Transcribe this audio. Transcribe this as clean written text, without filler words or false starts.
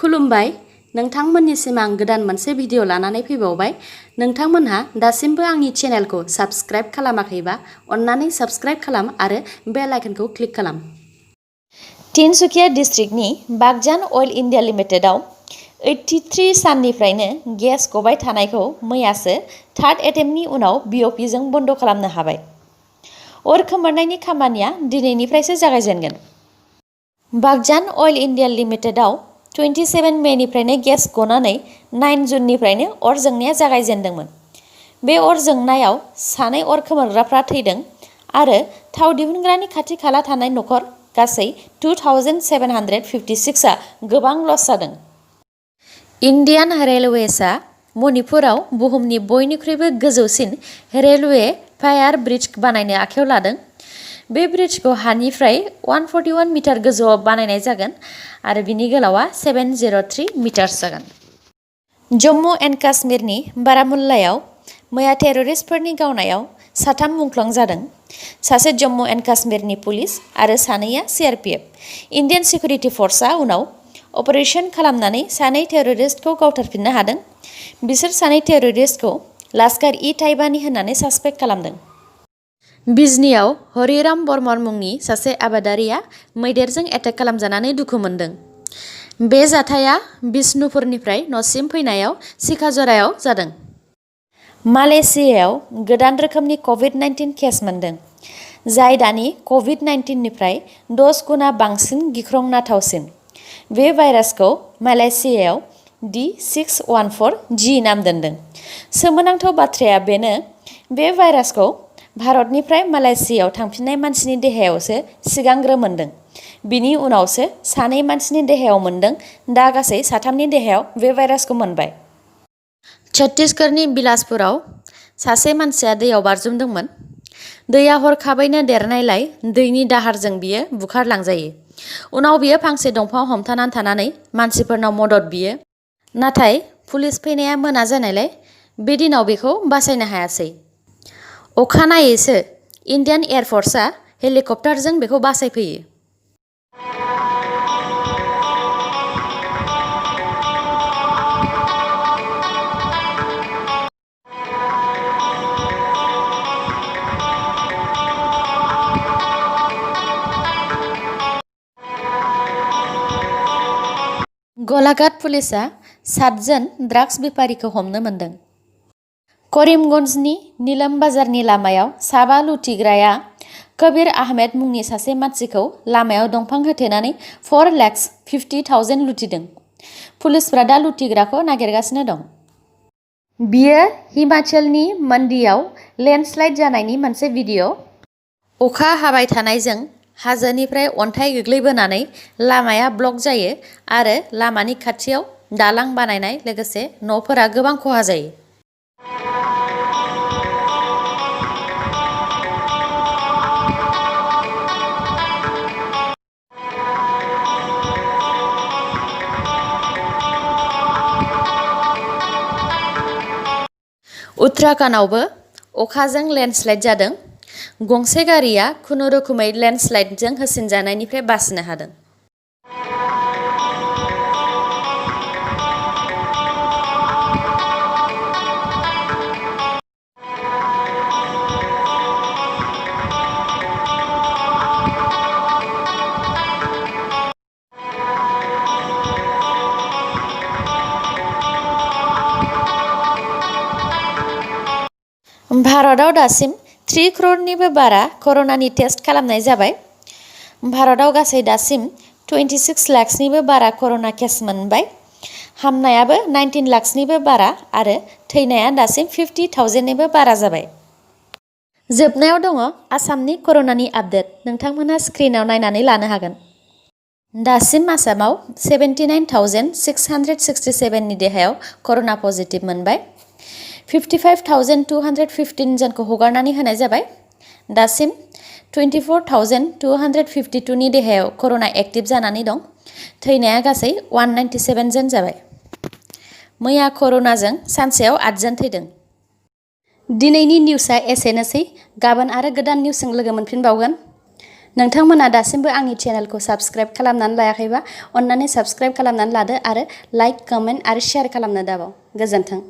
खुलुमबाय नोंथांमोननिसिम आं गोदान मोनसे भिडिअ लानानै फैबावबाय। नोंथांमोनहा दासिमबो आंनि चेनेलखौ साबस्क्राइब खालामाखैबा अन्नानै साबस्क्राइब खालाम आरो बेल आइकनखौ क्लिक खालाम। तिनसुकिया डिस्ट्रिक्टनि बागजान अइल इन्डिया लिमिटेडआव 83 साननिफ्रायनो गेस गबाय थानायखौ मैयासो थार्ड एटेम्पनि उनाव BOP जों बन्द खालामनो हाबाय। अर खोमोरनायनि खामानिया दिनैनिफ्रायसो जागायजेनगोन। बागजान अइल इन्डिया लिमिटेडआव 27 मेनिफ्रायनो गेस गनानै 9 जुननिफ्रायनो अर जोंनाया जागायजेनदोंमोन। बे अर जोंनायाव सानै अर खोमोरग्राफ्रा थैदों आरो थाव दिहुनग्रानि खाथि खाला थानाय नखर गासै 2756 गोबां लस जादों। इन्डियान रेलवेसआ मणिपुराव बुहुमनि बयनिख्रुइबो गोजौसिन रेलवे फायार ब्रिज बानायनो आखायाव लादों। बे ब्रिजखौ हानिफ्राय 141 मिटार गोजौआव बानायनाय जागोन आरो बिनि गोलावआ 703 मिटार्स जागोन। जम्मु एन्ड काश्मीरनि बारामुल्लायाव मैया टेररिस्टफोरनि गावनायाव 3 मुंख्लं जादों। सासे जम्मु एन्ड काश्मीरनि पुलिस आरो सानैया CRPF इन्डियान सिकिउरिटि फर्सआ उनाव अपारेशन खालामनानै सानै टेररिस्टखौ गावथारफिननो हादों। बिसोर सानै टेररिस्टखौ लश्कर-ई-ताइबानि होननानै सासपेक्ट खालामदों। बिजनीआव हरिराम बर्मन मुंनि सासे आबादारिया मैदेरजों एटेक खालामजानानै दुखु मोनदों। बे जाथाया बिष्णुपुरनिफ्राय न'सिम फैनायाव सिखाजरायाव जादों। मालयेशियायाव गोदान रोखोमनि COVID-19 केस मोनदों, जाय दानि COVID-19 निफ्राय 10 गुना बांसिन गिख्रंथावसिन। बे भाइरासखौ मालयेशियायाव D614G नाम दोनदों। सोमोनांथाव बाथ्राया बेनो बे भाइरासखौ भारतनिफ्राय मालयेशियायाव थांफिननाय मानसिनि देहायावसो सिगांग्रो मोनदों। बिनि उनावसो सानै मानसिनि देहायाव मोनदों। दा गासै 3नि देहायाव बे भाइरासखौ मोनबाय। छत्तीसगढ़नि बिलासपुराव सासे मानसिया दैयाव बारजुमदोंमोन। दैया हरखाबैनो देरनायलाय दैनि दाहारजों बियो बुखारलांजायो। उनाव बियो फांसे दंफांआव हमथानानै थानानै मानसिफोरनाव मदद बियो। नाथाय पुलिस फैनाया मोना जानायलाय बे दिनाव बेखौ बासायनो हायासै। अखानायैसो इन्डियान एयार फर्सआ हेलिकप्टारजों बेखौ बासायफैयो। गलाघाट पुलिसआ 7 जन ड्राग्स बेफारिखौ हमनो मोनदों। करिमगन्जनि नीलम बाजारनि लामायाव साबा लुथिग्राया कबीर आहमेद मुंनि सासे मानसिखौ लामायाव दंफां होथेनानै 4,50,000 लुथिदों। पुलिसफ्रा दा लुथिग्राखौ नागिरगासिनो दं। बियो हिमाचलनि मण्डीआव लेन्डस्लाइड जानायनि मोनसे भिडिअ'। अखा हाबाय थानायजों हाजोनिफ्राय अन्थाइ गोग्लैबोनानै लामाया ब्लक जायो आरो लामानि खाथियाव दालां बानायनाय लोगोसे न'फोरा गोबां खहा जायो। उत्तराखन्डआवबो अखाजों लेन्डस्लाइड जादों। गंसे गारिया खुनुरुखुमै लेन्डस्लाइडजों होसिनजानायनिफ्राय बासिनो हादों। भारतआव दासिम 3 crore बारा कर'नानि टेस्ट खालामनाय जाबाय। भारतआव गासै दासिम 26 लाखनिबो बारा कर'ना केस मोनबाय। हामनायाबो 19 लाखनिबो बारा आरो थैनाया दासिम 50,000निबो बारा जाबाय। जोबनायाव दङ आसामनि कर'नानि आपडेट। नोंथांमोनहा स्क्रिनाव नायनानै लानो हागोन। दासिम आसामाव 79,667 नि देहायाव कर'ना पजिटिभ मोनबाय। 55,215 जनखौ हगारनानै होनाय जाबाय। दासिम 24,252 नि देहायाव कर'ना एक्टिभ जानानै दं। थैनाया गासै 197 जन जाबाय। मैया कर'नाजों सानसेयाव 8 जन थैदों। दिनैनि निउसआ एसेनोसै। गाबोन आरो गोदान निउसजों लोगो मोनफिनबावगोन। नोंथांमोना दासिमबो आंनि चेनेलखौ साबस्क्राइब खालामनानै लायाखैबा अन्नानै साबस्क्राइब खालामनानै लादो आरो लाइक, कमेन्ट आरो शेयार खालामनो दाबाव। गोजोन्थों।